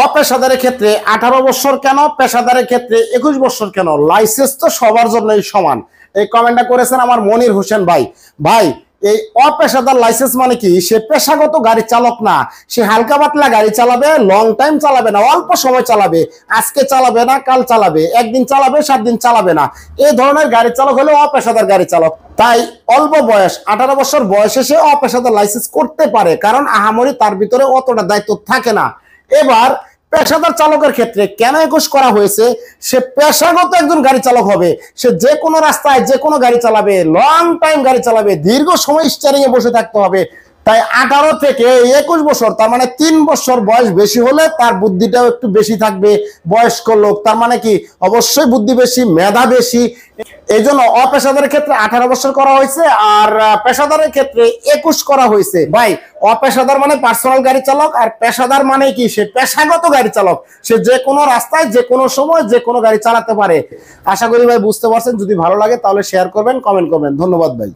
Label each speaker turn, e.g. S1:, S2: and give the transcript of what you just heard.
S1: অপেশাদারের ক্ষেত্রে 18 বছর কেন, পেশাদারের ক্ষেত্রে 21 বছর কেন? লাইসেন্স তো সবার জন্যই সমান। এই কমেন্টটা করেছেন আমার মনির হোসেন ভাই। ভাই, এই অপেশাদার লাইসেন্স মানে কি? সে পেশাগত গাড়ি চালক না, সে হালকা পাতলা গাড়ি চালাবে, লং টাইম চালাবে না, অল্প সময় চালাবে, আজকে চালাবে না, কাল চালাবে, একদিন চালাবে, 7 দিন চালাবে না, এই ধরনের গাড়ি চালক হলো অপেশাদার গাড়ি চালক। তাই অল্প বয়স 18 বছর বয়সে সে অপেশাদার লাইসেন্স করতে পারে, কারণ আহামরি তার ভিতরে অতটা দায়িত্ব থাকে না। এবার পেশাদার চালকের ক্ষেত্রে কেন 21 করা হয়েছে? সে পেশাগত একজন গাড়ি চালক হবে, সে যে কোনো রাস্তায় যে কোনো গাড়ি চালাবে, লং টাইম গাড়ি চালাবে, দীর্ঘ সময় স্টিয়ারিং এ বসে থাকতে হবে। তাই 18 থেকে 21 বছর, তার মানে 3 বছর বয়স বেশি হলে তার বুদ্ধিটাও একটু বেশি থাকবে। বয়স্ক লোক, তার মানে কি অবশ্যই বুদ্ধি বেশি, মেধা বেশি। এই জন্য অপেশাদারের ক্ষেত্রে 18 বছর করা হয়েছে, আর পেশাদারের ক্ষেত্রে 21 করা হয়েছে। ভাই, অপেশাদার মানে পার্সোনাল গাড়ি চালক, আর পেশাদার মানে কি? সে পেশাগত গাড়ি চালক, সে যে কোনো রাস্তায় যে কোনো সময় যে কোনো গাড়ি চালাতে পারে। আশা করি ভাই বুঝতে পারছেন। যদি ভালো লাগে তাহলে শেয়ার করবেন, কমেন্ট করবেন। ধন্যবাদ ভাই।